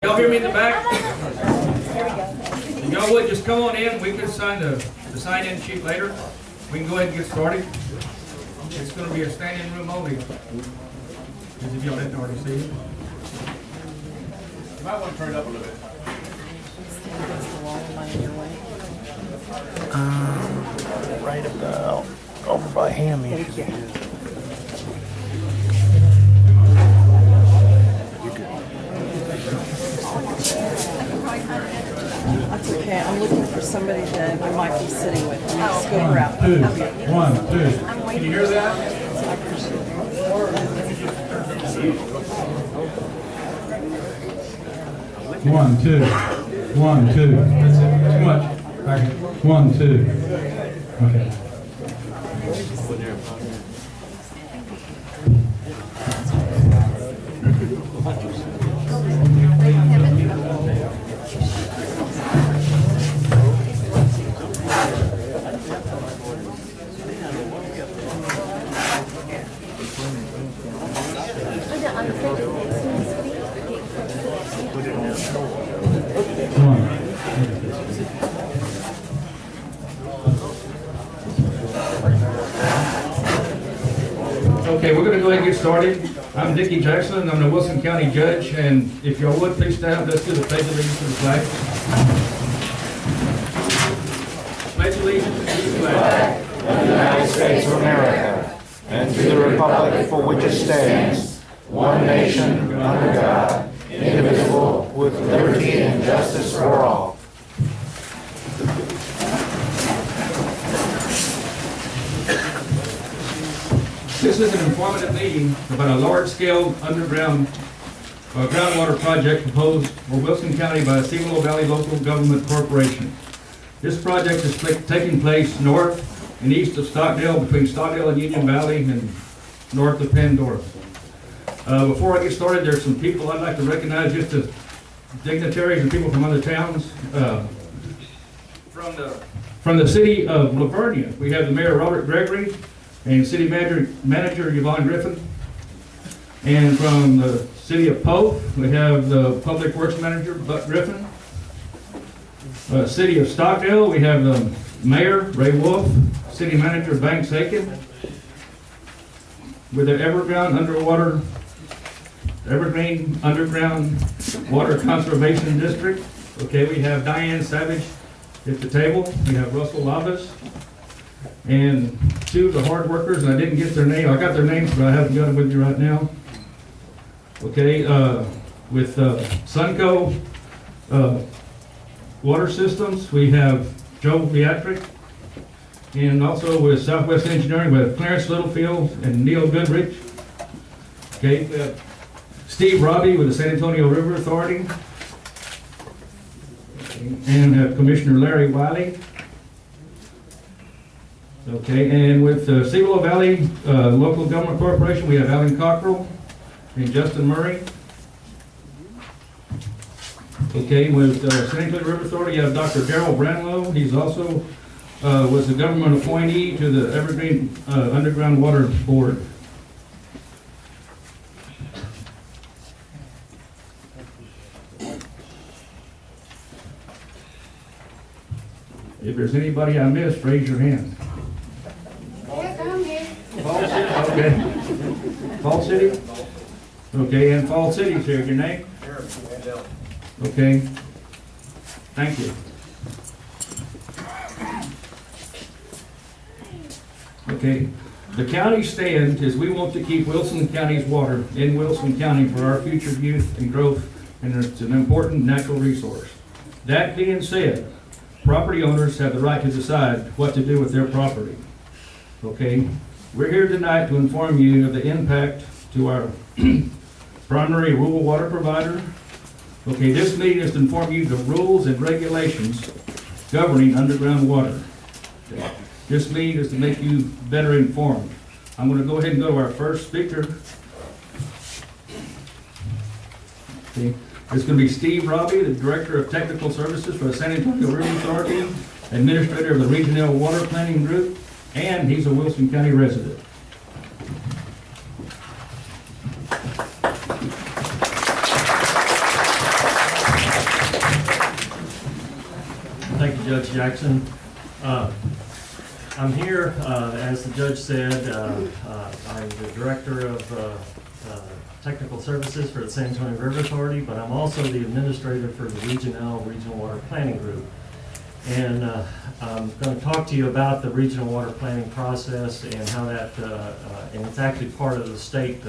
Y'all hear me in the back? Y'all would just come on in. We can sign the sign-in sheet later. We can go ahead and get started. It's going to be a standing room only. As if y'all didn't already see it. You might want to turn it up a little bit. Right about over by him. Thank you. That's okay. I'm looking for somebody that I might be sitting with. I'm going to scope her out. One, two. Can you hear that? One, two. One, two. Too much. Back. 1, 2. Okay. Okay, we're going to go ahead and get started. I'm Dickie Jackson. I'm the Wilson County Judge, and if y'all would please stand up, let's do the pledge of allegiance to the flag. Pledge allegiance to the flag of the United States of America, and to the republic for which it stands, one nation, under God, indivisible, with liberty and justice for all. This is an informative meeting about a large-scale underground groundwater project proposed for Wilson County by the Cibolo Valley Local Government Corporation. This project is taking place north and east of Stockdale, between Stockdale and Union Valley, and north of Pandora. Before I get started, there's some people I'd like to recognize, just as dignitaries and people from other towns. From the city of Livonia, we have the Mayor Robert Gregory and City Manager Yvonne Griffin. And from the city of Pope, we have the Public Works Manager Buck Griffin. City of Stockdale, we have the Mayor Ray Wolf, City Manager Banks Aiken. With the Evergreen Underground Water Conservation District. Okay, we have Diane Savage at the table. We have Russell Labas. And two of the hard workers, and I didn't get their name. I got their names, but I haven't got them with me right now. Okay, with Sunco Water Systems, we have Joe Beatrick. And also with Southwest Engineering, we have Clarence Littlefield and Neil Goodrich. Okay, we have Steve Robbie with the San Antonio River Authority. And Commissioner Larry Wiley. Okay, and with the Cibolo Valley Local Government Corporation, we have Alan Cockrell and Justin Murray. Okay, with San Antonio River Authority, you have Dr. Darrell Branlow. He's also was a government appointee to the Evergreen Underground Water Board. If there's anybody I missed, raise your hand. Fall City, okay. Fall City? Okay, and Fall City's here. Your name? Okay. Thank you. Okay. The county stand is we want to keep Wilson County's water in Wilson County for our future youth and growth, and it's an important natural resource. That being said, property owners have the right to decide what to do with their property. Okay? We're here tonight to inform you of the impact to our primary rural water provider. Okay, this meeting is to inform you the rules and regulations governing underground water. Okay. This meeting is to make you better informed. I'm going to go ahead and go to our first speaker. Okay. It's going to be Steve Robbie, the Director of Technical Services for the San Antonio River Authority, Administrator of the Regional Water Planning Group, and he's a Wilson County resident. Judge Jackson. I'm here, as the judge said, I'm the Director of Technical Services for the San Antonio River Authority, but I'm also the Administrator for the Regional Water Planning Group. And I'm going to talk to you about the regional water planning process and how that, and it's actually part of the state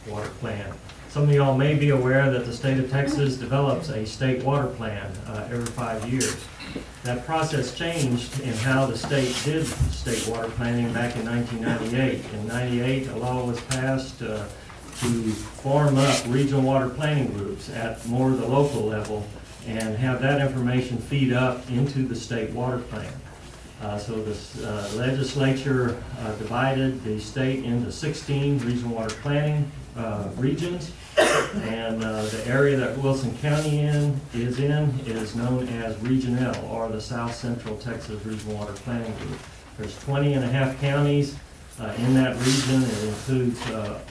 water plan. Some of y'all may be aware that the state of Texas develops a state water plan every 5 years. That process changed in how the state did state water planning back in 1998. In 98, a law was passed to form up regional water planning groups at more the local level and have that information feed up into the state water plan. So the legislature divided the state into 16 regional water planning regions, and the area that Wilson County is known as Region L, or the South Central Texas Regional Water Planning Group. There's 20.5 counties in that region. It includes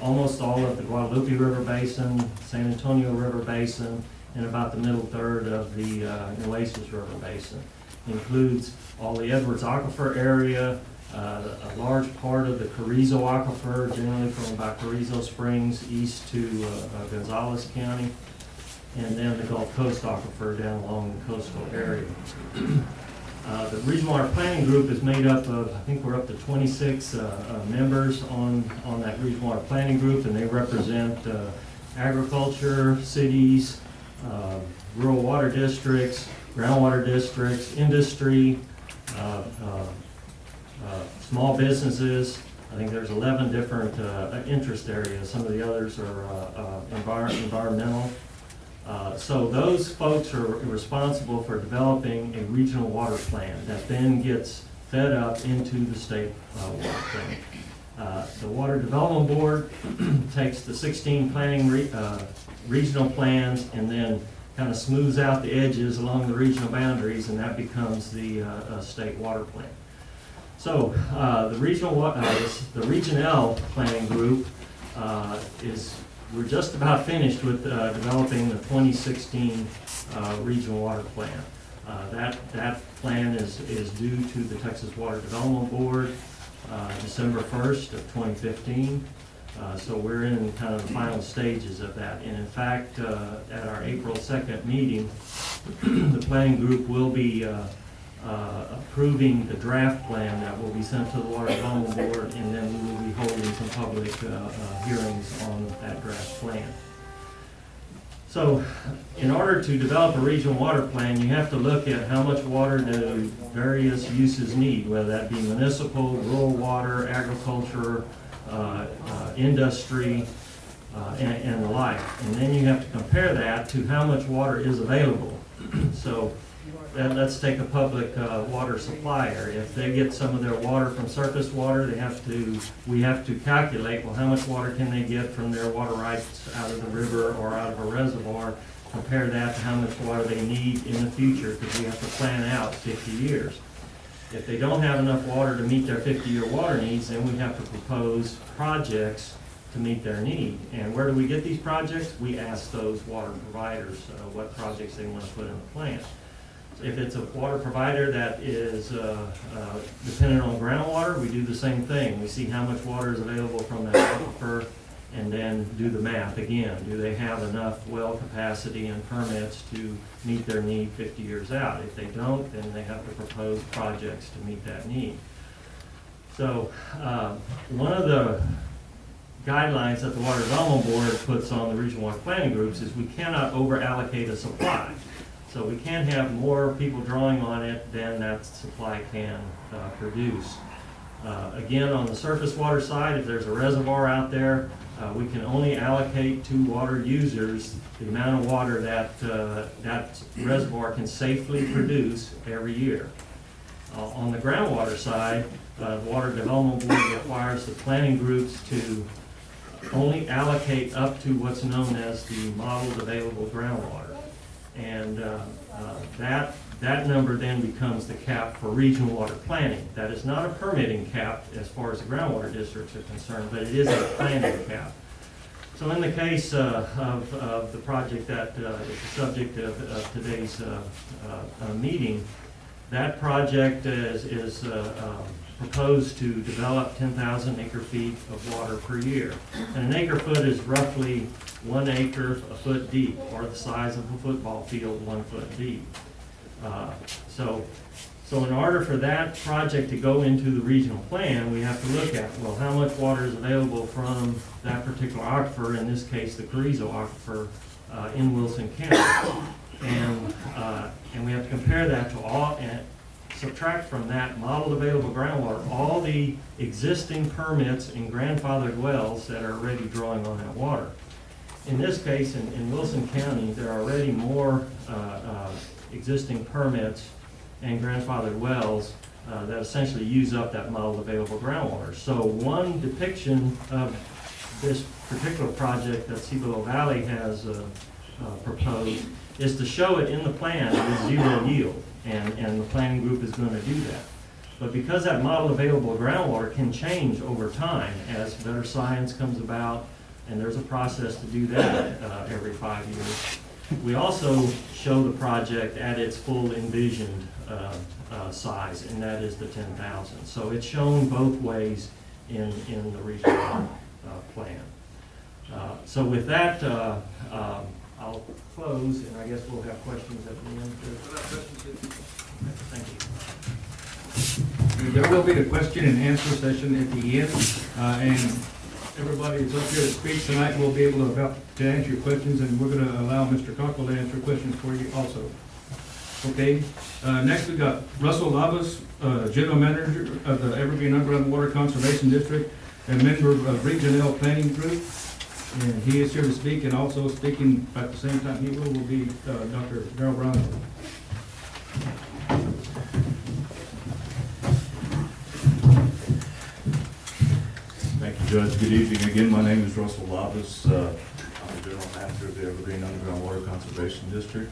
almost all of the Guadalupe River Basin, San Antonio River Basin, and about the middle third of the Nueces River Basin. It includes all the Edwards Aquifer area, a large part of the Carrizo Aquifer, generally from about Carrizo Springs east to Gonzales County, and then the Gulf Coast Aquifer down along the coastal area. The Regional Water Planning Group is made up of, I think we're up to 26 members on that Regional Water Planning Group, and they represent agriculture, cities, rural water districts, groundwater districts, industry, small businesses. I think there's 11 different interest areas. Some of the others are environmental. So those folks are responsible for developing a regional water plan that then gets fed up into the state water plan. The Water Development Board takes the 16 planning regional plans and then kind of smooths out the edges along the regional boundaries, and that becomes the state water plan. So the Region L planning group we're just about finished with developing the 2016 regional water plan. That plan is due to the Texas Water Development Board December 1st of 2015. So we're in kind of the final stages of that. And in fact, at our April 2nd meeting, the planning group will be approving the draft plan that will be sent to the Water Development Board, and then we will be holding some public hearings on that draft plan. So in order to develop a regional water plan, you have to look at how much water do various uses need, whether that be municipal, rural water, agriculture, industry, and the like. And then you have to compare that to how much water is available. So let's take a public water supplier. If they get some of their water from surface water, we have to calculate, well, how much water can they get from their water rights out of the river or out of a reservoir, compare that to how much water they need in the future, because we have to plan out 50 years. If they don't have enough water to meet their 50-year water needs, then we have to propose projects to meet their need. And where do we get these projects? We ask those water providers what projects they want to put in the plan. If it's a water provider that is dependent on groundwater, we do the same thing. We see how much water is available from that aquifer and then do the math again. Do they have enough well capacity and permits to meet their need 50 years out? If they don't, then they have to propose projects to meet that need. So one of the guidelines that the Water Development Board puts on the regional water planning groups is we cannot over allocate a supply. So we can't have more people drawing on it than that supply can produce. Again, on the surface water side, if there's a reservoir out there, we can only allocate to water users the amount of water that that reservoir can safely produce every year. On the groundwater side, the Water Development Board requires the planning groups to only allocate up to what's known as the modeled available groundwater. And that number then becomes the cap for regional water planning. That is not a permitting cap as far as the groundwater districts are concerned, but it is a planning cap. So in the case of the project that is the subject of today's meeting, That project is proposed to develop 10,000 acre feet of water per year. And an acre foot is roughly 1 acre a foot deep, or the size of a football field 1 foot deep. So in order for that project to go into the regional plan, we have to look at, well, how much water is available from that particular aquifer, in this case, the Carrizo aquifer in Wilson County. And we have to compare that to all, and subtract from that modeled available groundwater, all the existing permits and grandfathered wells that are already drawing on that water. In this case, in Wilson County, there are already more existing permits and grandfathered wells that essentially use up that modeled available groundwater. So one depiction of this particular project that Cibolo Valley has proposed is to show it in the plan with zero yield, and the planning group is going to do that. But because that modeled available groundwater can change over time as better science comes about, and there's a process to do that every 5 years, we also show the project at its full envisioned size, and that is the 10,000. So it's shown both ways in the regional plan. So with that, I'll close, and I guess we'll have questions at the end. Thank you. There will be a question and answer session at the end, and everybody that's up here to speak tonight will be able to answer your questions, and we're going to allow Mr. Cockle to answer questions for you also. Okay, next we got Russell Lavas, General Manager of the Evergreen Underground Water Conservation District and member of Regional Planning Group. And he is here to speak, and also speaking at the same time he will be Dr. Darrell Brown. Thank you, Judge. Good evening again. My name is Russell Lavas. I'm the General Manager of the Evergreen Underground Water Conservation District.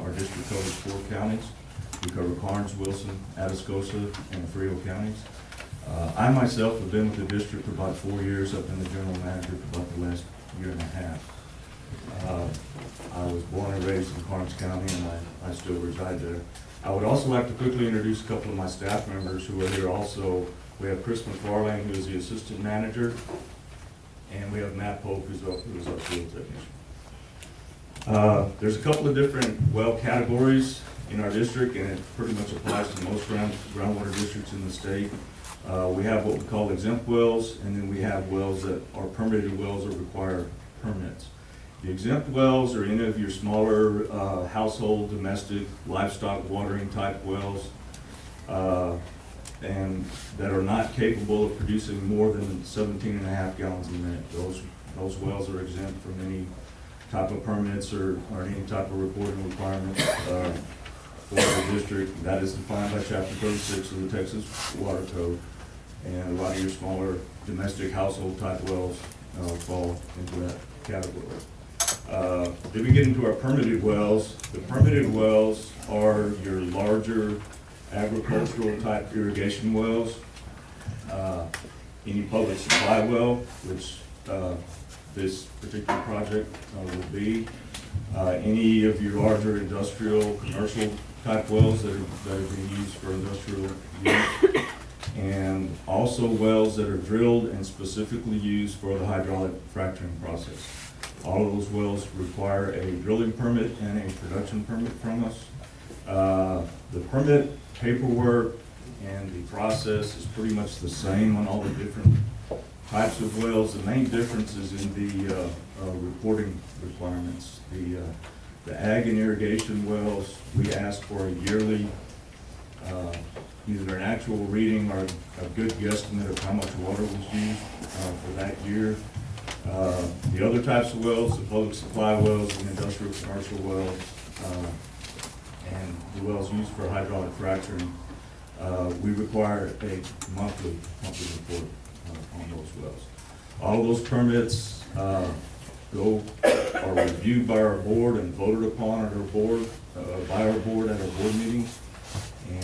Our district covers 4 counties. We cover Karnes, Wilson, Atascosa, and Frio counties. I myself have been with the district for about 4 years. I've been the General Manager for about the last year and a half. I was born and raised in Karnes County, and I still reside there. I would also like to quickly introduce a couple of my staff members who are here also. We have Chris McFarlane, who is the Assistant Manager, and we have Matt Pope, who's our field technician. There's a couple of different well categories in our district, and it pretty much applies to most groundwater districts in the state. We have what we call exempt wells, and then we have wells that are permitted wells that require permits. The exempt wells are any of your smaller household, domestic, livestock watering type wells, and that are not capable of producing more than 17.5 gallons a minute. Those wells are exempt from any type of permits or any type of reporting requirements for the district. That is defined by Chapter 36 of the Texas Water Code. And a lot of your smaller domestic household type wells fall into that category. Then we get into our permitted wells. The permitted wells are your larger agricultural type irrigation wells. Any public supply well, which this particular project will be. Any of your larger industrial, commercial type wells that are being used for industrial use. And also wells that are drilled and specifically used for the hydraulic fracturing process. All of those wells require a drilling permit and a production permit from us. The permit paperwork and the process is pretty much the same on all the different types of wells. The main difference is in the reporting requirements. The ag and irrigation wells, we ask for a yearly either an actual reading or a good guesstimate of how much water was used for that year. The other types of wells, the public supply wells, the industrial commercial wells, and the wells used for hydraulic fracturing, we require a monthly report on those wells. All of those permits are reviewed by our board and voted upon at our board, by our board at our board meetings.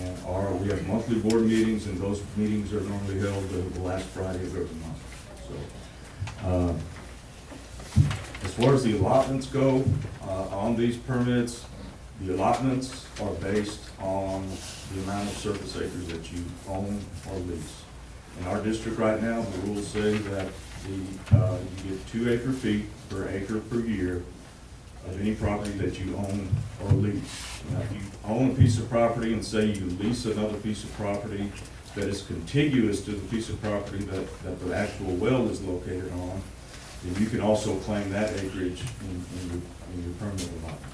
And we have monthly board meetings, and those meetings are normally held the last Friday of every month. So, as far as the allotments go, on these permits, The allotments are based on the amount of surface acres that you own or lease. In our district right now, the rules say that you get 2 acre-feet per acre per year of any property that you own or lease. Now, if you own a piece of property and say you lease another piece of property that is contiguous to the piece of property that the actual well is located on, then you can also claim that acreage in your permanent allotment.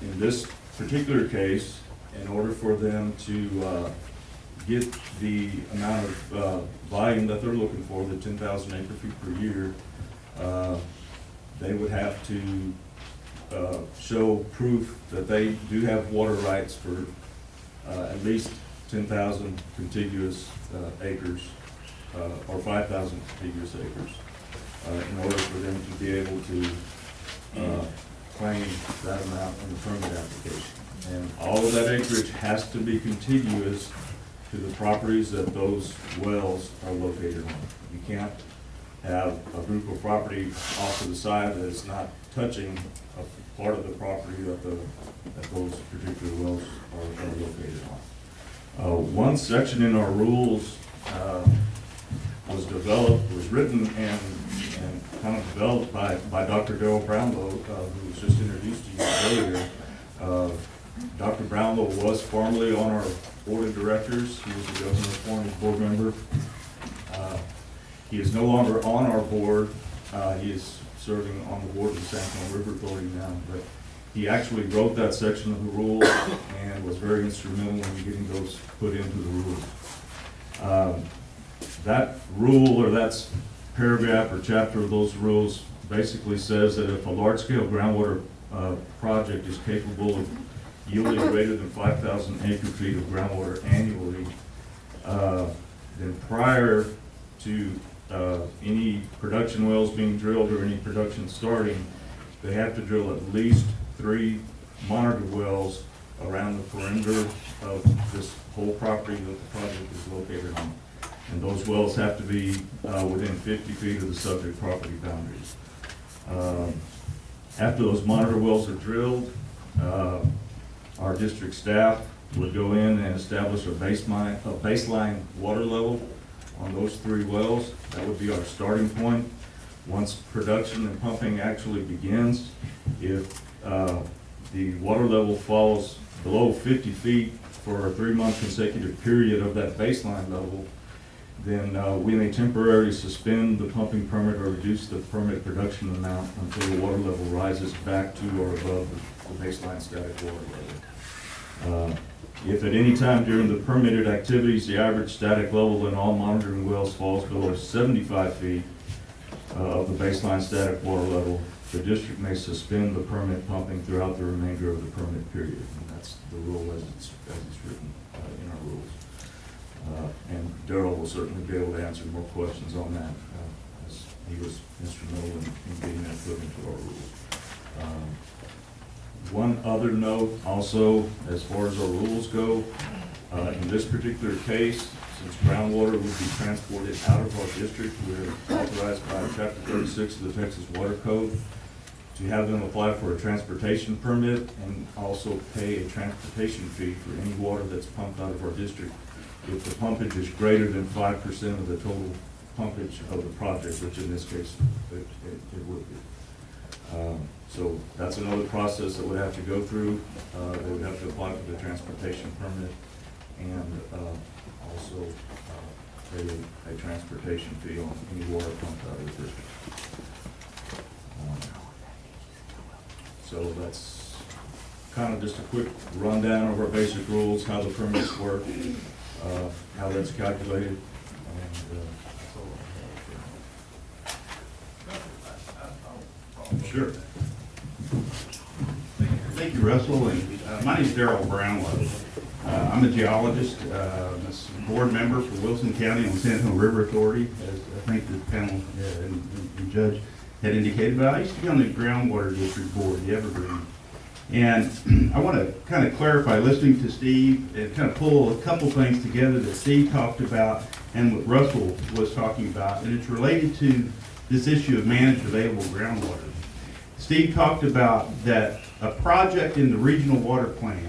In this particular case, in order for them to get the amount of volume that they're looking for, the 10,000 acre-feet per year, they would have to show proof that they do have water rights for at least 10,000 contiguous acres, or 5,000 contiguous acres, in order for them to be able to claim that amount in the permit application. And all of that acreage has to be contiguous to the properties that those wells are located on. You can't have a group of property off to the side that is not touching a part of the property that those particular wells are located on. One section in our rules was written and kind of developed by Dr. Darrell Brownlow, who was just introduced to you earlier. Dr. Brownlow was formerly on our board of directors. He was the governor's former board member. He is no longer on our board. He is serving on the board of the San Antonio River Authority now, but he actually wrote that section of the rules and was very instrumental in getting those put into the rules. That rule, or that paragraph or chapter of those rules, basically says that if a large-scale groundwater project is capable of yielding greater than 5,000 acre-feet of groundwater annually, then prior to any production wells being drilled or any production starting, they have to drill at least 3 monitor wells around the perimeter of this whole property that the project is located on. And those wells have to be within 50 feet of the subject property boundaries. After those monitor wells are drilled, our district staff would go in and establish a baseline water level on those 3 wells. That would be our starting point. Once production and pumping actually begins, if the water level falls below 50 feet for a 3-month consecutive period of that baseline level, then we may temporarily suspend the pumping permit or reduce the permit production amount until the water level rises back to or above the baseline static water level. If at any time during the permitted activities, the average static level in all monitoring wells falls below 75 feet of the baseline static water level, the district may suspend the permit pumping throughout the remainder of the permit period. And that's the rule as it's written in our rules. And Darrell will certainly be able to answer more questions on that, as he was instrumental in getting that put into our rules. One other note also, as far as our rules go, in this particular case, since groundwater would be transported out of our district, we're authorized by Chapter 36 of the Texas Water Code to have them apply for a transportation permit and also pay a transportation fee for any water that's pumped out of our district if the pumpage is greater than 5% of the total pumpage of the project, which in this case it would be. So that's another process that would have to go through. They would have to apply for the transportation permit and also pay a transportation fee on any water pumped out of the district. So that's kind of just a quick rundown of our basic rules, how the permits work, how that's calculated, and that's all I have. Sure. Thank you, Russell. And my name is Darrell Brownlow. I'm a geologist, a board member for Wilson County on the San Antonio River Authority, as I think the panel and judge had indicated. But I used to be on the Groundwater District Board, the Evergreen. And I want to kind of clarify, listening to Steve, and kind of pull a couple things together that Steve talked about and what Russell was talking about. And it's related to this issue of managed available groundwater. Steve talked about that a project in the regional water plan,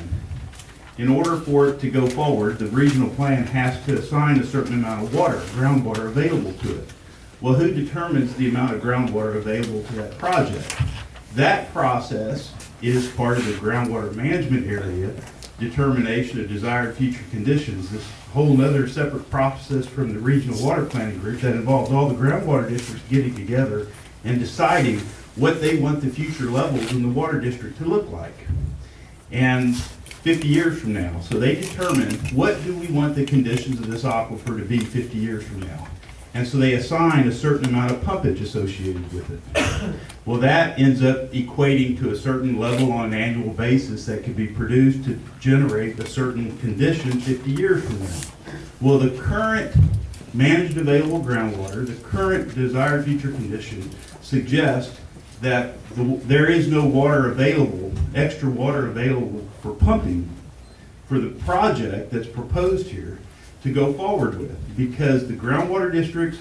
in order for it to go forward, the regional plan has to assign a certain amount of water, groundwater available to it. Well, who determines the amount of groundwater available to that project? That process is part of the groundwater management area, determination of desired future conditions. This whole other separate process from the regional water planning group that involves all the groundwater districts getting together and deciding what they want the future levels in the water district to look like. And 50 years from now. So they determine what do we want the conditions of this aquifer to be 50 years from now. And so they assign a certain amount of pumpage associated with it. Well, that ends up equating to a certain level on an annual basis that could be produced to generate a certain condition 50 years from now. Well, the current managed available groundwater, the current desired future condition suggests that there is no water available, extra water available for pumping for the project that's proposed here to go forward with, because the groundwater districts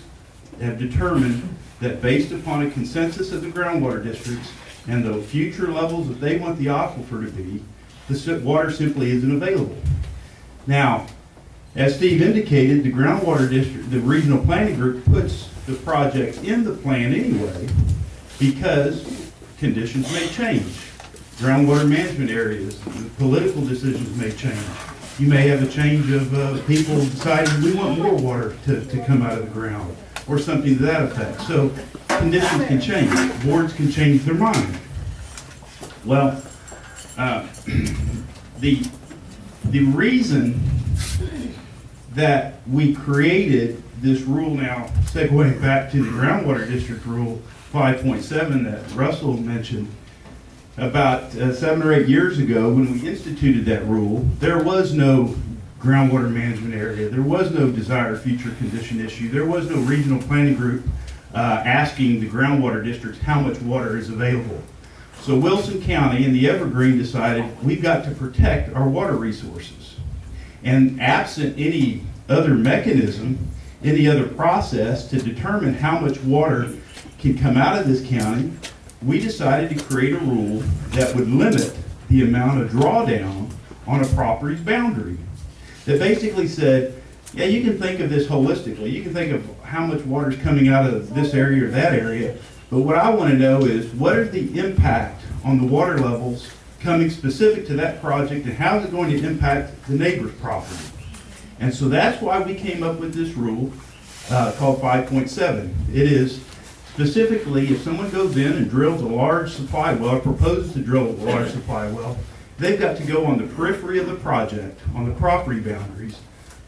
have determined that based upon a consensus of the groundwater districts and the future levels that they want the aquifer to be, the water simply isn't available. Now, as Steve indicated, the groundwater district, the regional planning group puts the projects in the plan anyway because conditions may change. Groundwater management areas, political decisions may change. You may have a change of people deciding we want more water to come out of the ground or something to that effect. So conditions can change. Boards can change their mind. Well, the reason that we created this rule now, segueing back to the groundwater district rule 5.7 that Russell mentioned, about 7 or 8 years ago when we instituted that rule, there was no groundwater management area. There was no desired future condition issue. There was no regional planning group asking the groundwater districts how much water is available. So Wilson County and the Evergreen decided we've got to protect our water resources. And absent any other mechanism, any other process to determine how much water can come out of this county, we decided to create a rule that would limit the amount of drawdown on a property's boundary. That basically said, yeah, you can think of this holistically. You can think of how much water is coming out of this area or that area. But what I want to know is what is the impact on the water levels coming specific to that project, and how is it going to impact the neighbor's property? And so that's why we came up with this rule called 5.7. It is specifically, if someone goes in and drills a large supply well, or proposes to drill a large supply well, they've got to go on the periphery of the project, on the property boundaries,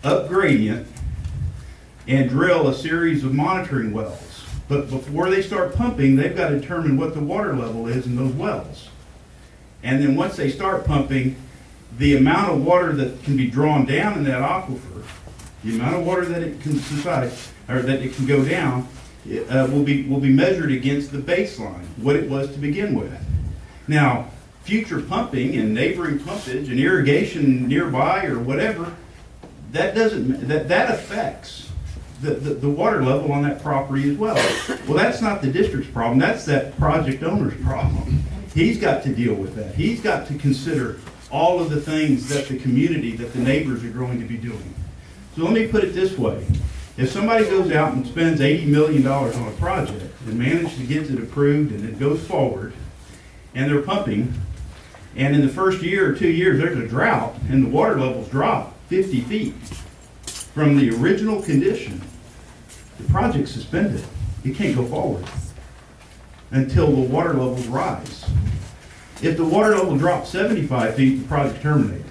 up gradient, and drill a series of monitoring wells. But before they start pumping, they've got to determine what the water level is in those wells. And then once they start pumping, the amount of water that can be drawn down in that aquifer, the amount of water that it can subside, or that it can go down, will be measured against the baseline, what it was to begin with. Now, future pumping and neighboring pumpage and irrigation nearby or whatever, that affects the water level on that property as well. Well, that's not the district's problem. That's that project owner's problem. He's got to deal with that. He's got to consider all of the things that the community, that the neighbors are going to be doing. So let me put it this way. If somebody goes out and spends $80 million on a project and manages to get it approved and it goes forward, and they're pumping, and in the first year or 2 years there's a drought and the water levels drop 50 feet from the original condition, the project's suspended. It can't go forward until the water levels rise. If the water level drops 75 feet, the project's terminated.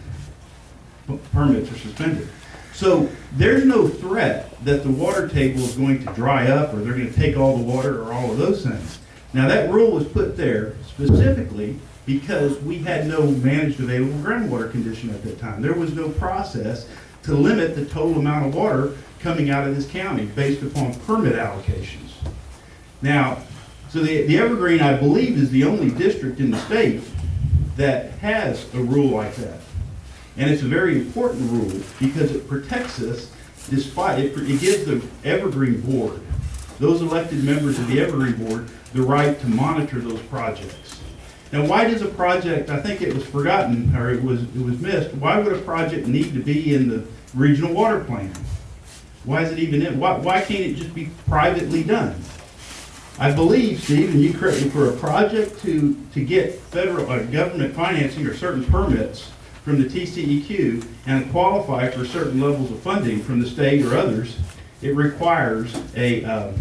Permits are suspended. So there's no threat that the water table is going to dry up or they're going to take all the water or all of those things. Now that rule was put there specifically because we had no managed available groundwater condition at that time. There was no process to limit the total amount of water coming out of this county based upon permit allocations. Now, so the Evergreen, I believe, is the only district in the state that has a rule like that. And it's a very important rule because it protects us despite, it gives the Evergreen Board, those elected members of the Evergreen Board, the right to monitor those projects. Now, why does a project, I think it was forgotten, or it was missed, why would a project need to be in the regional water plan? Why is it even in, why can't it just be privately done? I believe, Steve, and you correct me, for a project to get federal government financing or certain permits from the TCEQ and qualify for certain levels of funding from the state or others, it requires that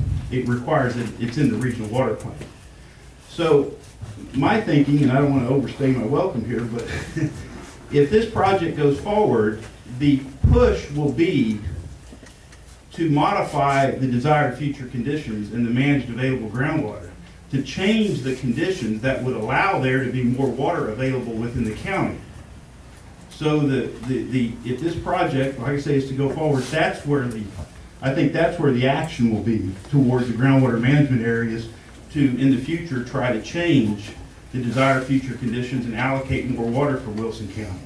it's in the regional water plan. So my thinking, and I don't want to overstay my welcome here, but if this project goes forward, the push will be to modify the desired future conditions in the managed available groundwater, to change the conditions that would allow there to be more water available within the county. So if this project, like I say, is to go forward, I think that's where the action will be towards the groundwater management areas to, in the future, try to change the desired future conditions and allocate more water for Wilson County.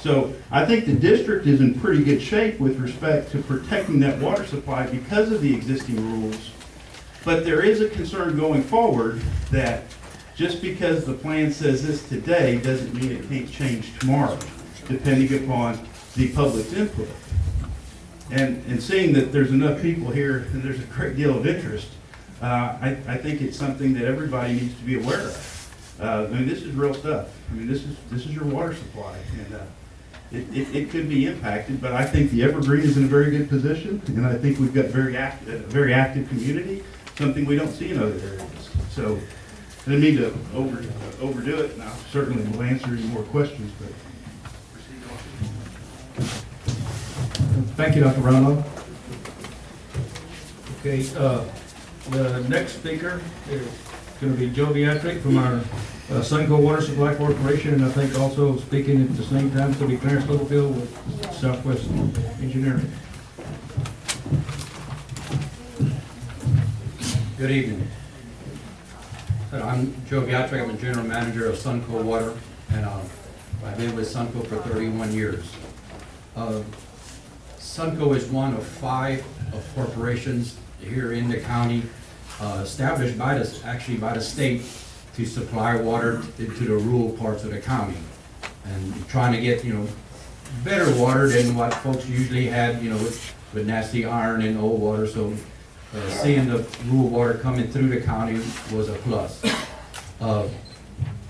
So I think the district is in pretty good shape with respect to protecting that water supply because of the existing rules. But there is a concern going forward that just because the plan says this today doesn't mean it can't change tomorrow, depending upon the public's input. And seeing that there's enough people here and there's a great deal of interest, I think it's something that everybody needs to be aware of. I mean, this is real stuff. I mean, this is your water supply, and it could be impacted. But I think the Evergreen is in a very good position, and I think we've got a very active community, something we don't see in other areas. So I didn't mean to overdo it, and I certainly will answer any more questions. But Thank you, Dr. Brownlow. Okay, the next speaker is going to be Joe Beatrick from our Sunco Water Supply Corporation, and I think also speaking at the same time to be Clarence Littlefield with Southwest Engineering. Good evening. I'm Joe Beatrick. I'm the general manager of Sunco Water, and I've been with Sunco for 31 years. Sunco is one of 5 corporations here in the county established by the state to supply water into the rural parts of the county, and trying to get better water than what folks usually had with nasty iron and old water. So seeing the rural water coming through the county was a plus.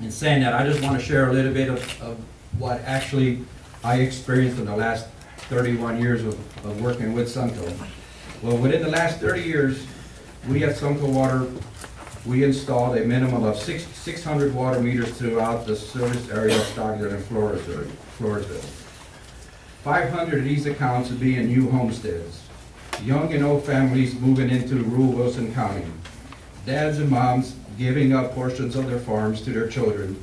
In saying that, I just want to share a little bit of what actually I experienced in the last 31 years of working with Sunco. Well, within the last 30 years, we at Sunco Water, we installed a minimum of 600 water meters throughout the service area of Stockdale and Floresville. 500 of these accounts would be in new homesteads. Young and old families moving into rural Wilson County. Dads and moms giving up portions of their farms to their children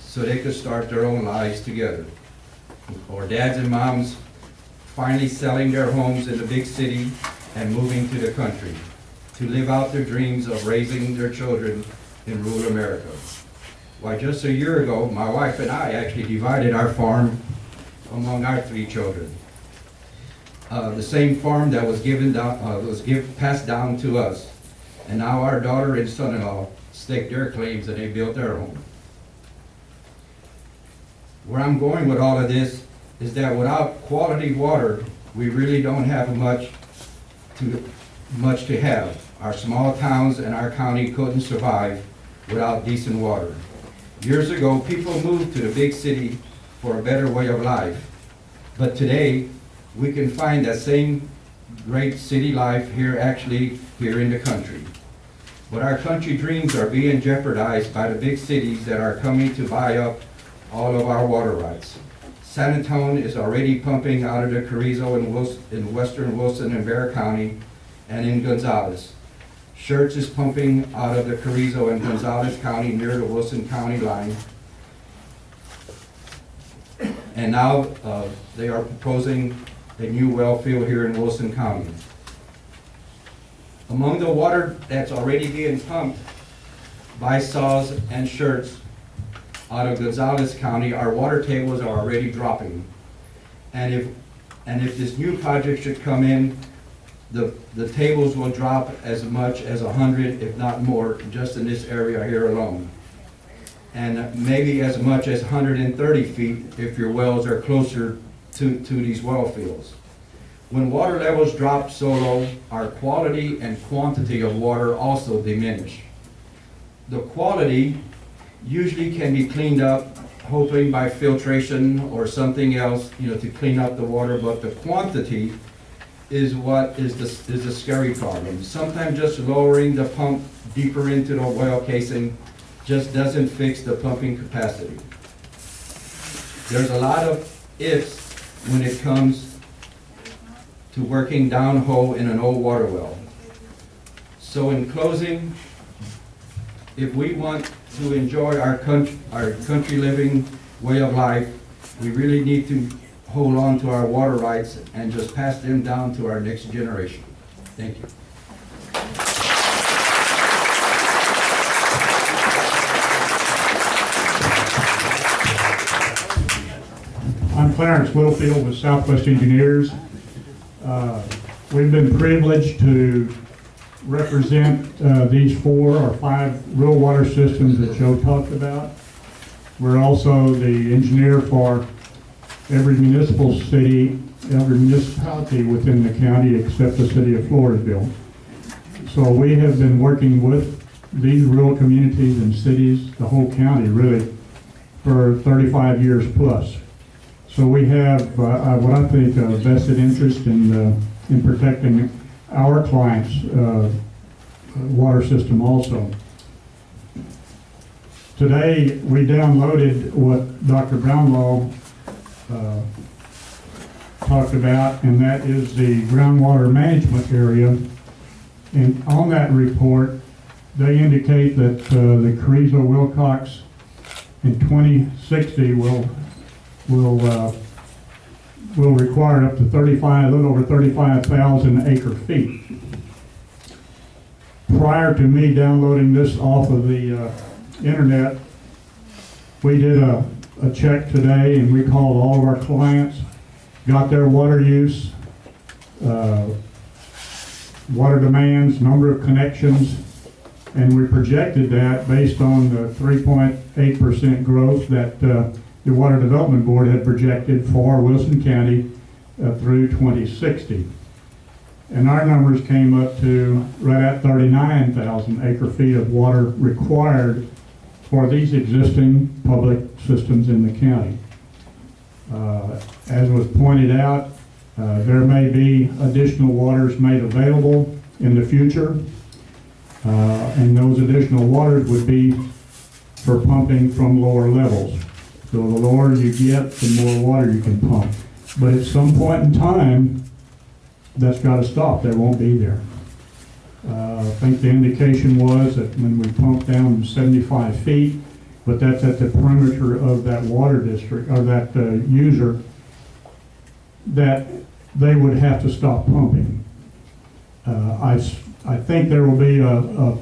so they could start their own lives together. Or dads and moms finally selling their homes in the big city and moving to the country to live out their dreams of raising their children in rural America. Why, just a year ago, my wife and I actually divided our farm among our 3 children. The same farm that was passed down to us, and now our daughter and son-in-law staked their claims and they built their home. Where I'm going with all of this is that without quality water, we really don't have much to have. Our small towns and our county couldn't survive without decent water. Years ago, people moved to the big city for a better way of life. But today, we can find that same great city life here in the country. But our country dreams are being jeopardized by the big cities that are coming to buy up all of our water rights. San Antonio is already pumping out of the Carrizo in western Wilson and Bexar County and in Gonzales. Schertz is pumping out of the Carrizo and Gonzales County near the Wilson County line. And now they are proposing a new well field here in Wilson County. Among the water that's already being pumped by Saws and Schertz out of Gonzales County, our water tables are already dropping. And if this new project should come in, the tables will drop as much as 100, if not more, just in this area here alone. And maybe as much as 130 feet if your wells are closer to these well fields. When water levels drop so low, our quality and quantity of water also diminish. The quality usually can be cleaned up, hopefully by filtration or something else, to clean up the water, but the quantity is what is the scary problem. Sometimes just lowering the pump deeper into the well casing just doesn't fix the pumping capacity. There's a lot of ifs when it comes to working downhole in an old water well. So in closing, if we want to enjoy our country living way of life, we really need to hold on to our water rights and just pass them down to our next generation. Thank you. I'm Clarence Littlefield with Southwest Engineers. We've been privileged to represent these 4 or 5 rural water systems that Joe talked about. We're also the engineer for every municipality within the county except the city of Floresville. So we have been working with these rural communities and cities, the whole county really, for 35 years plus. So we have what I think a vested interest in protecting our clients' water system also. Today we downloaded what Dr. Brownlaw talked about, and that is the groundwater management area. And on that report, they indicate that the Carrizo-Wilcox in 2060 will require up to a little over 35,000 acre feet. Prior to me downloading this off of the internet, we did a check today, and we called all of our clients, got their water use, water demands, number of connections, and we projected that based on the 3.8% growth that the Water Development Board had projected for Wilson County through 2060. And our numbers came up to right at 39,000 acre feet of water required for these existing public systems in the county. As was pointed out, there may be additional waters made available in the future, and those additional waters would be for pumping from lower levels. So the lower you get, the more water you can pump. But at some point in time, that's got to stop. There won't be there. I think the indication was that when we pump down 75 feet, but that's at the perimeter of that water district, or that user, that they would have to stop pumping. I think there will be a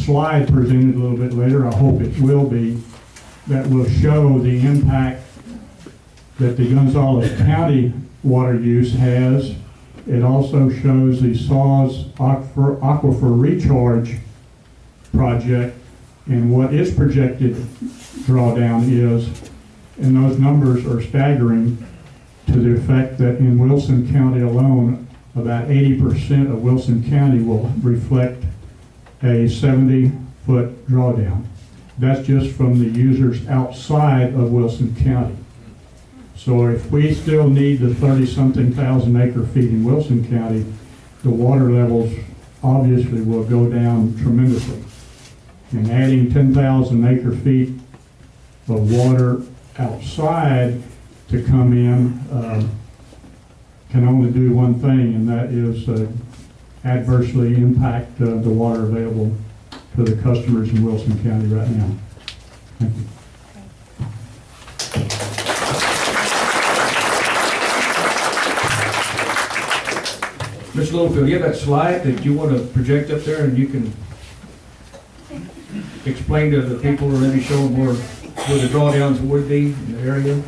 slide presented a little bit later, I hope it will be, that will show the impact that the Gonzales County water use has. It also shows the SAWS Aquifer Recharge project and what its projected drawdown is. And those numbers are staggering to the effect that in Wilson County alone, about 80% of Wilson County will reflect a 70-foot drawdown. That's just from the users outside of Wilson County. So if we still need the 30-something thousand acre feet in Wilson County, the water levels obviously will go down tremendously. And adding 10,000 acre feet of water outside to come in can only do one thing, and that is adversely impact the water available to the customers in Wilson County right now. Thank you. Mr. Littlefield, you have that slide that you want to project up there, and you can explain to the people, or maybe show them where the drawdowns would be in the area?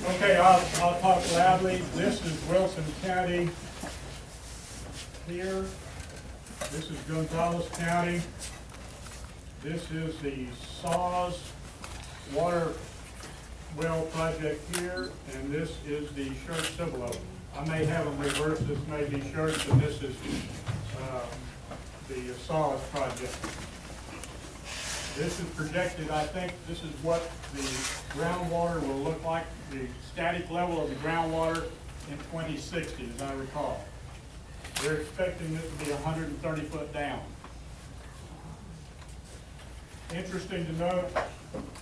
Okay, I'll talk loudly. This is Wilson County here. This is Gonzales County. This is the Saws water well project here, and this is the Schertz-Cibolo. I may have them reversed. This may be Schertz, and this is the Saws project. This is projected, I think, this is what the groundwater will look like, the static level of the groundwater in 2060, as I recall. They're expecting it to be 130 foot down. Interesting to note,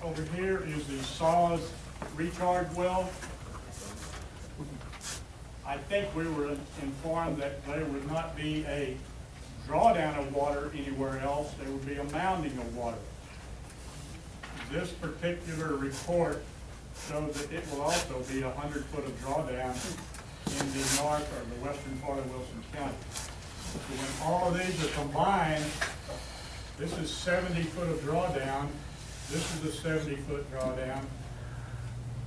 over here is the Saws recharge well. I think we were informed that there would not be a drawdown of water anywhere else, there would be a mounding of water. This particular report shows that it will also be 100 foot of drawdown in the north or the western part of Wilson County. So when all of these are combined, this is 70 foot of drawdown, this is a 70 foot drawdown.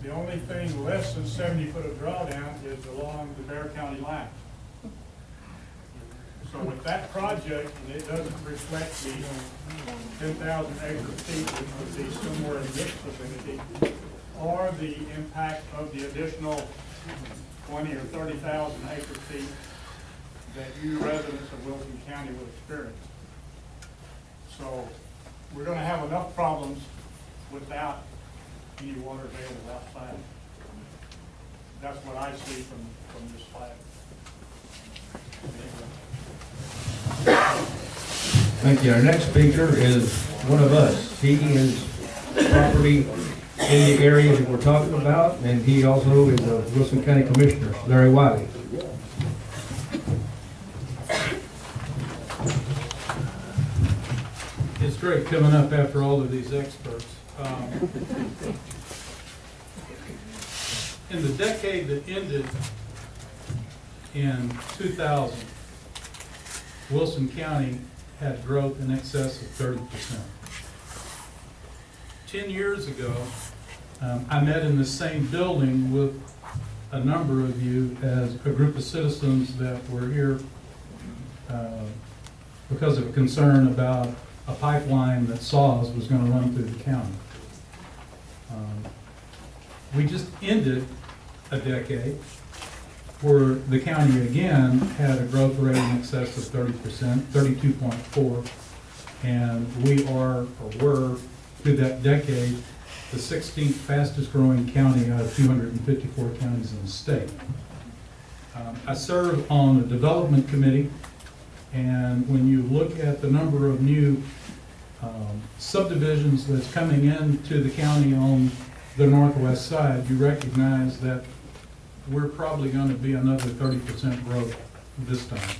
The only thing less than 70 foot of drawdown is along the Bear County line. So with that project, and it doesn't reflect the 10,000 acre feet, which would be somewhere in this vicinity, or the impact of the additional 20 or 30,000 acre feet that you residents of Wilson County will experience. So we're going to have enough problems without any water available outside. That's what I see from this slide. Thank you. Our next speaker is one of us. He is property in the area that we're talking about, and he also is a Wilson County Commissioner, Larry Wiley. It's great coming up after all of these experts. In the decade that ended in 2000, Wilson County had growth in excess of 30%. 10 years ago, I met in the same building with a number of you as a group of citizens that were here because of a concern about a pipeline that Saws was going to run through the county. We just ended a decade where the county again had a growth rate in excess of 30%, 32.4, and we are, or were, through that decade, the 16th fastest growing county out of 254 counties in the state. I serve on the development committee, and when you look at the number of new subdivisions that's coming into the county on the northwest side, you recognize that we're probably going to be another 30% growth this time.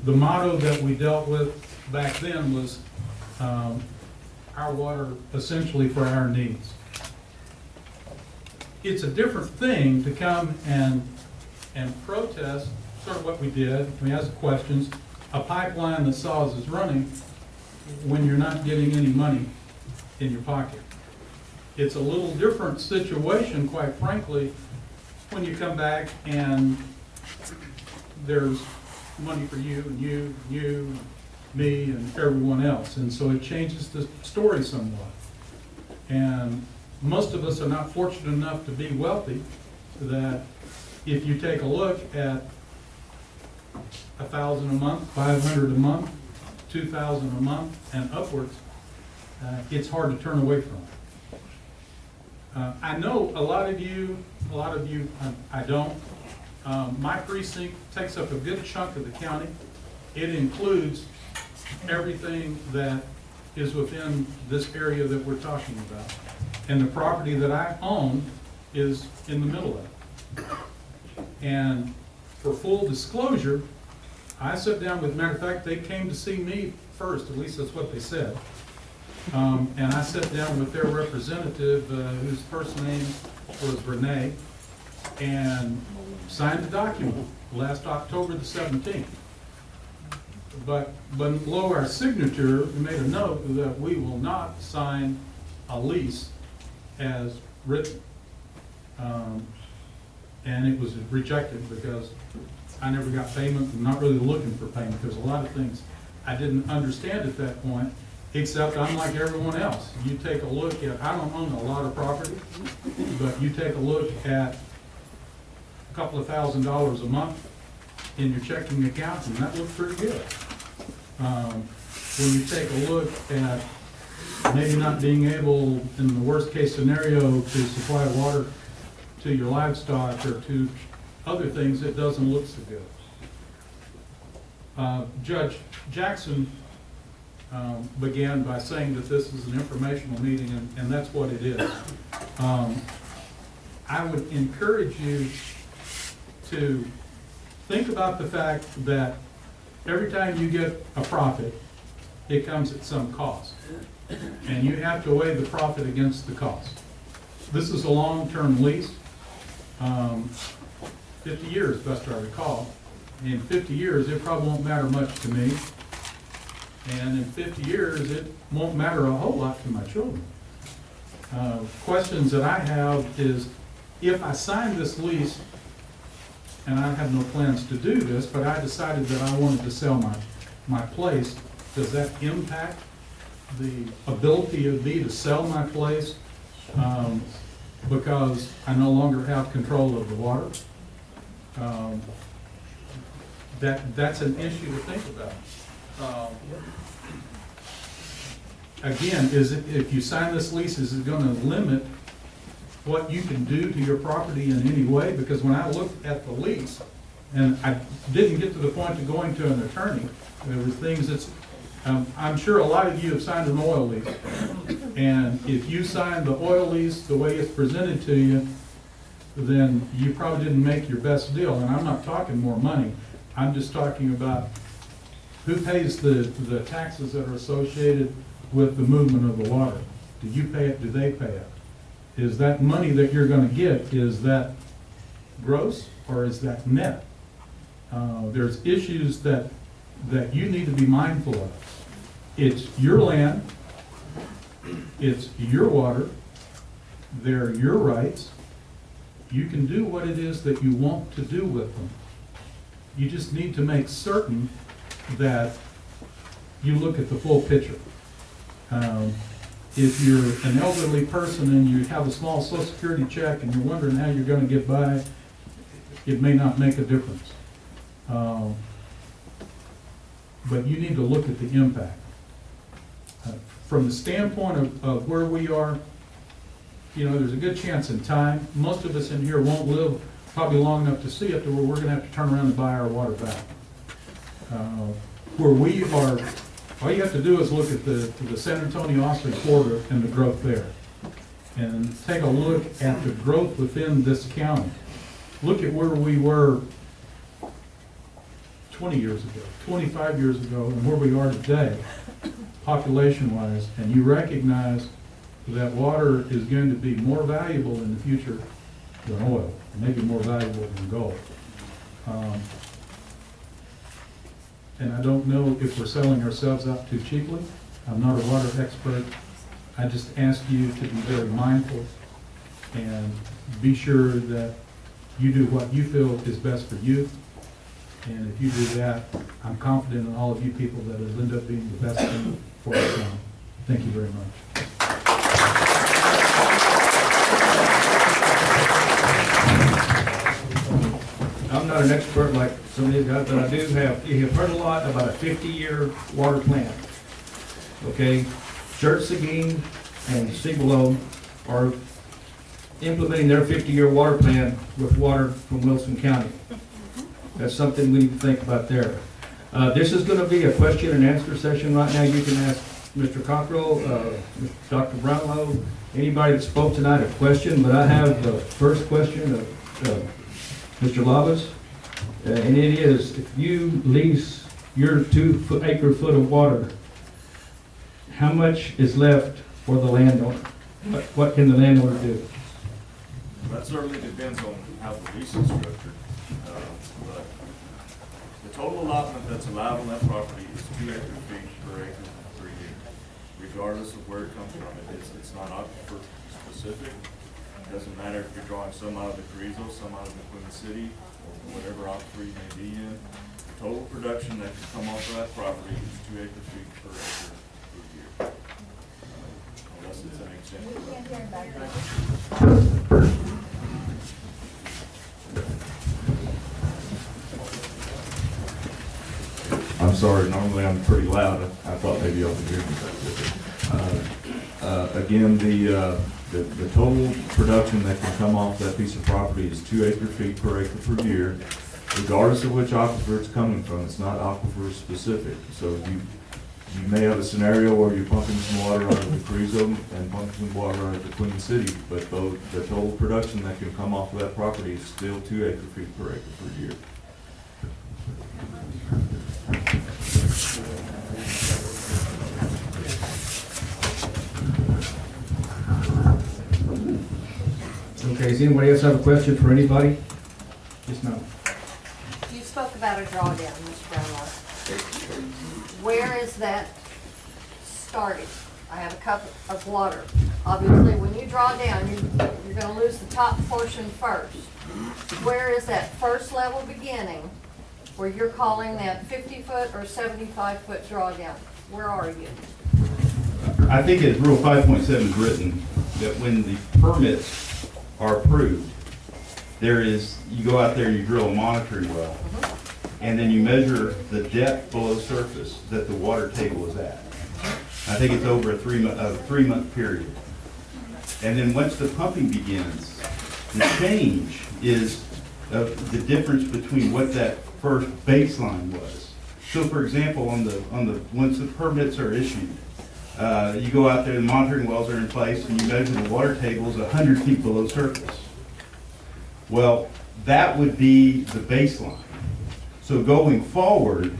The motto that we dealt with back then was our water essentially for our needs. It's a different thing to come and protest, sort of what we did, we asked questions, a pipeline that Saws is running when you're not getting any money in your pocket. It's a little different situation, quite frankly, when you come back and there's money for you and you, me, and everyone else. And so it changes the story somewhat. And most of us are not fortunate enough to be wealthy that if you take a look at $1,000 a month, $500 a month, $2,000 a month, and upwards, it's hard to turn away from it. I know a lot of you, I don't. My precinct takes up a good chunk of the county. It includes everything that is within this area that we're talking about. And the property that I own is in the middle of it. And for full disclosure, I sat down with, matter of fact, they came to see me first, at least that's what they said. And I sat down with their representative, whose first name was Renee, and signed the document last October the 17th. but below our signature, we made a note that we will not sign a lease as written. And it was rejected because I never got payment. I'm not really looking for payment. There's a lot of things I didn't understand at that point, except I'm like everyone else. You take a look at, I don't own a lot of property, but you take a look at a couple of $1,000s a month in your checking account, and that looks pretty good. When you take a look at maybe not being able, in the worst case scenario, to supply water to your livestock or to other things, it doesn't look so good. Judge Jackson began by saying that this is an informational meeting, and that's what it is. I would encourage you to think about the fact that every time you get a profit, it comes at some cost. And you have to weigh the profit against the cost. This is a long-term lease, 50 years, best I recall. In 50 years, it probably won't matter much to me. And in 50 years, it won't matter a whole lot to my children. Questions that I have is, if I sign this lease, and I have no plans to do this, but I decided that I wanted to sell my place, does that impact the ability of me to sell my place because I no longer have control of the water? That's an issue to think about. Again, if you sign this lease, is it going to limit what you can do to your property in any way? Because when I looked at the lease, and I didn't get to the point of going to an attorney, there were things that's, I'm sure a lot of you have signed an oil lease. And if you signed the oil lease the way it's presented to you, then you probably didn't make your best deal. And I'm not talking more money. I'm just talking about who pays the taxes that are associated with the movement of the water. Do you pay it? Do they pay it? Is that money that you're going to get, is that gross or is that net? There's issues that you need to be mindful of. It's your land, it's your water, they're your rights. You can do what it is that you want to do with them. You just need to make certain that you look at the full picture. If you're an elderly person and you have a small Social Security check and you're wondering how you're going to get by, it may not make a difference. But you need to look at the impact. From the standpoint of where we are, you know, there's a good chance in time, most of us in here won't live probably long enough to see it to where we're going to have to turn around and buy our water back. Where we are, all you have to do is look at the San Antonio-Austin corridor and the growth there. And take a look at the growth within this county. Look at where we were 20 years ago, 25 years ago, and where we are today, population-wise, and you recognize that water is going to be more valuable in the future than oil, maybe more valuable than gold. And I don't know if we're selling ourselves out too cheaply. I'm not a water expert. I just ask you to be very mindful and be sure that you do what you feel is best for you. And if you do that, I'm confident in all of you people that it'll end up being the best thing for our town. Thank you very much. I'm not an expert like some of these guys, but I do have, you have heard a lot about a 50-year water plan. Okay, Schertz-Cibolo and Cibolo are implementing their 50-year water plan with water from Wilson County. That's something we need to think about there. This is going to be a question and answer session right now. You can ask Mr. Cockrell, Dr. Brownlow, anybody that spoke tonight a question, but I have the first question of Mr. Lavas, and it is, if you lease your 2 acre-foot of water, how much is left for the landowner? What can the landowner do? That certainly depends on how the lease is structured. But it's total allotment that's allowed on that property is 2 acre-feet per acre per year, regardless of where it comes from. It's not aquifer specific. It doesn't matter if you're drawing some out of the Carrizo, some out of the Queen City, or whatever aquifer you may be in. The total production that can come off of that property is 2 acre-feet per acre per year. Unless it's an exemption. I'm sorry, normally I'm pretty loud. I thought maybe y'all could hear me. Again, the total production that can come off that piece of property is 2 acre-feet per acre per year, regardless of which aquifer it's coming from. It's not aquifer specific. So you may have a scenario where you're pumping some water out of the Carrizo and pumping some water out of the Queen City, but the total production that can come off of that property is still 2 acre-feet per acre per year. Okay, does anybody else have a question for anybody? Yes, ma'am. You spoke about a drawdown, Mr. Brownwater. Where is that starting? I have a cup of water. Obviously, when you draw down, you're going to lose the top portion first. Where is that first level beginning where you're calling that 50-foot or 75-foot drawdown? Where are you? I think as Rule 5.7 is written, that when the permits are approved, you go out there and you drill a monitoring well, and then you measure the depth below surface that the water table is at. I think it's over a three-month period. And then once the pumping begins, the change is the difference between what that first baseline was. So for example, once the permits are issued, you go out there, the monitoring wells are in place, and you measure the water tables 100 feet below surface. Well, that would be the baseline. So going forward,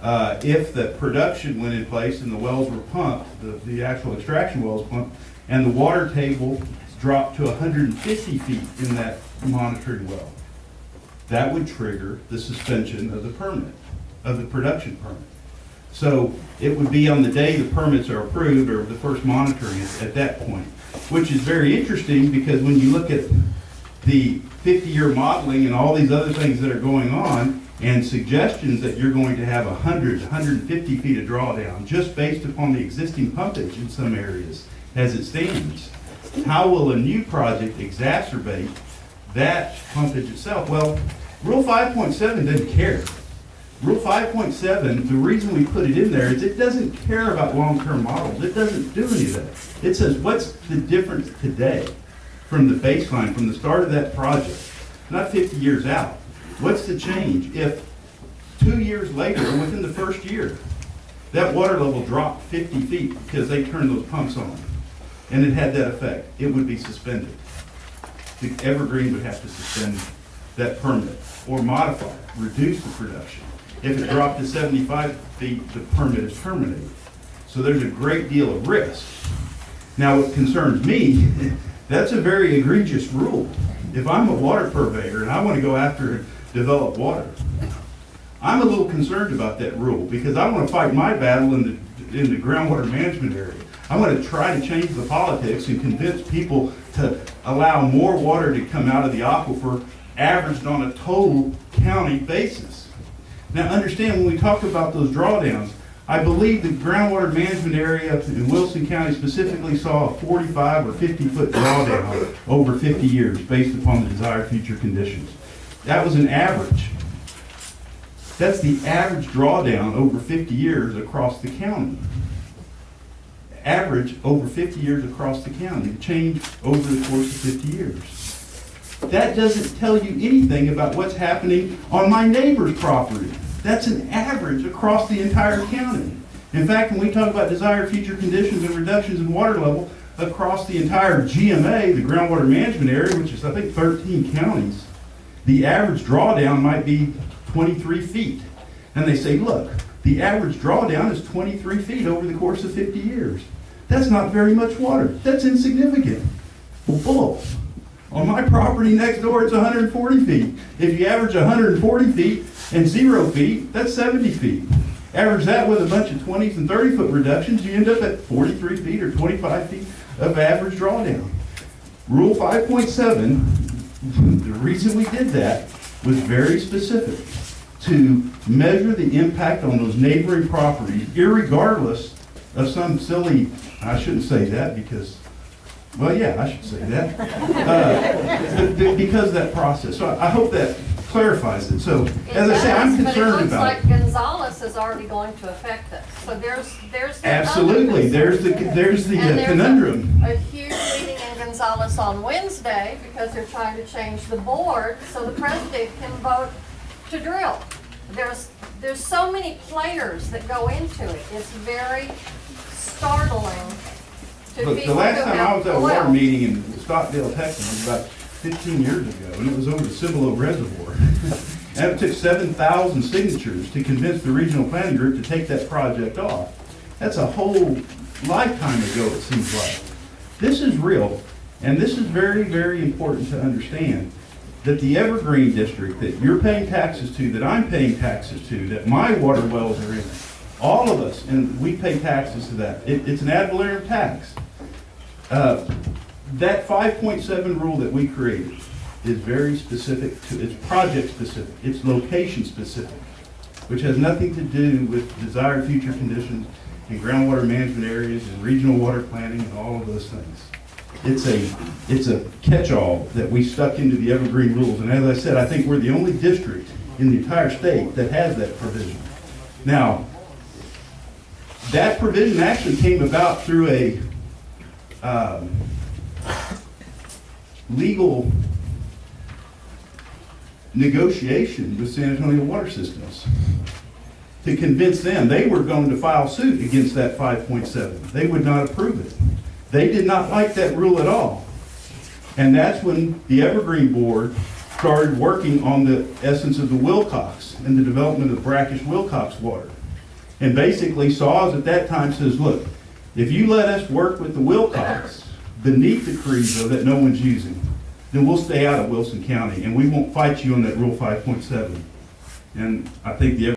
if the production went in place and the wells were pumped, the actual extraction wells pumped, and the water table dropped to 150 feet in that monitoring well, that would trigger the suspension of the permit, of the production permit. So it would be on the day the permits are approved or the first monitoring at that point, which is very interesting because when you look at the 50-year modeling and all these other things that are going on and suggestions that you're going to have 100, 150 feet of drawdown just based upon the existing pumpage in some areas as it stands, how will a new project exacerbate that pumpage itself? Well, Rule 5.7 doesn't care. Rule 5.7, the reason we put it in there is it doesn't care about long-term models. It doesn't do any of that. It says, what's the difference today from the baseline, from the start of that project, not 50 years out? What's the change if 2 years later, within the first year, that water level dropped 50 feet because they turned those pumps on, and it had that effect? It would be suspended. The Evergreen would have to suspend that permit or modify it, reduce the production. If it dropped to 75 feet, the permit is terminated. So there's a great deal of risk. Now, what concerns me, that's a very egregious rule. If I'm a water purveyor and I want to go after and develop water, I'm a little concerned about that rule because I want to fight my battle in the groundwater management area. I want to try to change the politics and convince people to allow more water to come out of the aquifer averaged on a total county basis. Now understand, when we talk about those drawdowns, I believe the groundwater management area in Wilson County specifically saw a 45 or 50 foot drawdown over 50 years based upon the desired future conditions. That was an average. That's the average drawdown over 50 years across the county. Average over 50 years across the county, the change over the course of 50 years. That doesn't tell you anything about what's happening on my neighbor's property. That's an average across the entire county. In fact, when we talk about desired future conditions and reductions in water level across the entire GMA, the groundwater management area, which is I think 13 counties, the average drawdown might be 23 feet. And they say, look, the average drawdown is 23 feet over the course of 50 years. That's not very much water. That's insignificant. Bull. On my property next door, it's 140 feet. If you average 140 feet, And 0 feet, that's 70 feet. Average that with a bunch of 20s and 30-foot reductions, you end up at 43 feet or 25 feet of average drawdown. Rule 5.7, the reason we did that was very specific, to measure the impact on those neighboring properties, irregardless of some silly, I shouldn't say that because, well, yeah, I should say that, because of that process. So I hope that clarifies it. So, as I say, I'm concerned about it. But it looks like Gonzales is already going to affect this. So there's the Absolutely, other there's the And there's conundrum. a huge meeting in Gonzales on Wednesday because they're trying to change the board so the president can vote to drill. There's so many players that go into it. It's very startling to But people the last who time I have was at a water oil. meeting in Stockdale, Texas, was about 15 years ago, and it was over the Cibolo Reservoir. And it took 7,000 signatures to convince the regional planning group to take that project off. That's a whole lifetime ago, it seems like. This is real, and this is very, very important to understand, that the Evergreen District that you're paying taxes to, that I'm paying taxes to, that my water wells are in, all of us, and we pay taxes to that. It's an ad valorem tax. That 5.7 rule that we created is very specific to, it's project specific, it's location specific, which has nothing to do with desired future conditions in groundwater management areas and regional water planning and all of those things. It's a catch-all that we stuck into the Evergreen rules, and as I said, I think we're the only district in the entire state that has that provision. Now, that provision actually came about through a legal negotiation with San Antonio Water Systems to convince them they were going to file suit against that 5.7. They would not approve it. They did not like that rule at all. And that's when the Evergreen Board started working on the essence of the Wilcox and the development of brackish Wilcox water. And basically SAWS at that time says, look, if you let us work with the Wilcox beneath the Carrizo that no one's using, then we'll stay out of Wilson County and we won't fight you on that Rule 5.7. And I think the